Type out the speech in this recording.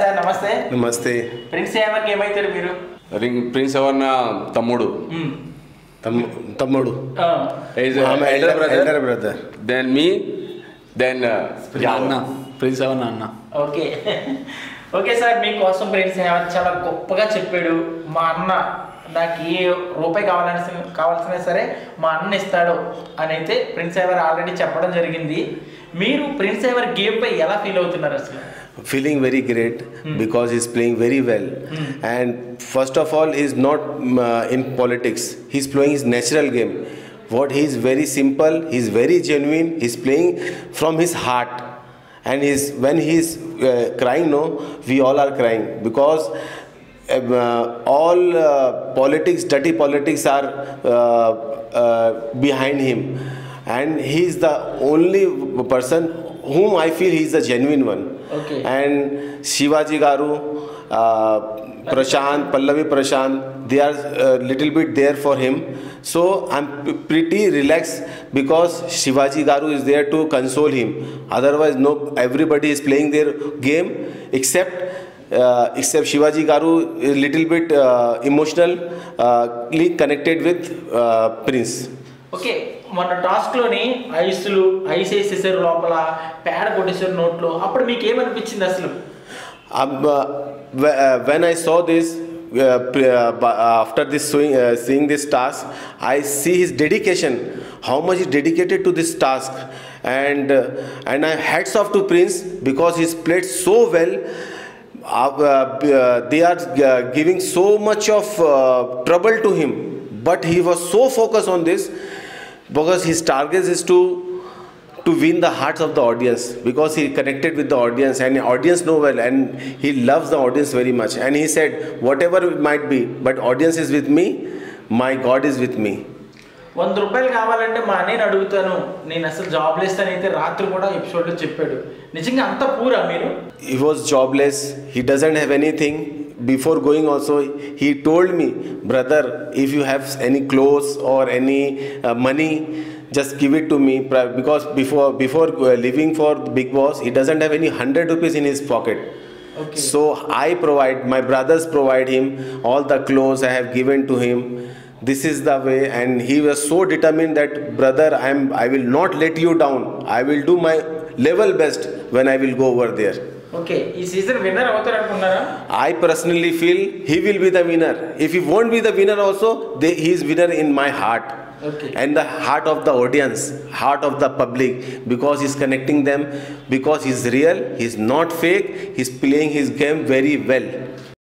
Sir నమస్తే. నమస్తే. Prince ఎవరికి ఏమైతారు మీరు? ప్రిన్స్ ఎవరిన తమ్ముడు. తమ్ముడు. Elder brother. దెన్ మీ, దెన్ అన్న. ప్రిన్స్ ఎవరిన అన్న. ఓకే ఓకే సార్, మీకోసం ప్రిన్స్ ఎవరు చాలా గొప్పగా చెప్పాడు. మా అన్న నాకు ఏ రూపాయి కావాల్సిన సరే మా అన్న ఇస్తాడు అని అయితే ప్రిన్స్ ఎవర్ ఆల్రెడీ చెప్పడం జరిగింది. మీరు ప్రిన్స్ ఎవర్ గేమ్ పై ఎలా ఫీల్ అవుతున్నారు అసలు? Feeling very great because he's playing very well. And first of all, he's not in politics. He's playing his natural game. What he's very simple, he's very genuine. He's playing from his heart. And when he's crying, no, we all are crying because all politics, dirty politics are behind him. And he's the only person whom I feel he's the genuine one. Okay. And Shivaji Garu, Prashant, Pallavi Prashant, they are little bit there for him. So I'm pretty relaxed because Shivaji Garu is there to console him. Otherwise, no, everybody is playing their game except Shivaji Garu is little bit emotionally connected with Prince. Okay, మొన్న టాస్క్లోని ice వేసేసారు, లోపల పేడ కొట్టేసారు నోట్లో. అప్పుడు మీకు ఏమనిపించింది అసలు? When I saw this, after this seeing this task, I see his dedication, how much he dedicated to this task, and I hats off to Prince because he's played so well. They are giving so much of trouble to him, but he was so focused on this because his target is to win the hearts of the audience, because he connected with the audience and the audience know well, and he loves the audience very much. And he said, whatever it might be, but audience is with me, my God is with me. 100 రూపాయలు కావాలంటే మా అన్నయ్యని అడుగుతాను, నేను అసలు jobless అని అయితే రాత్రి కూడా ఎపిసోడ్లో చెప్పాడు. నిజంగా అంత పూరా మీరు? He was jobless, he doesn't have anything. Before going also, he told me, brother, if you have any clothes or any money, just give it to me, because before leaving for Bigg Boss, he doesn't have any 100 rupees in his pocket. Okay. So my brothers provide him all the clothes I have given to him. This is the way, and he was so determined that, brother, I will not let you down. I will do my level best when I will go over there. Okay, ఈ season winner అవుతారు అనుకున్నారా? I personally feel he will be the winner. If he won't be the winner also, he is winner in my heart. Okay. And the heart of the audience, heart of the public, because he's connecting them, because he's real, he's not fake, he's playing his game very well.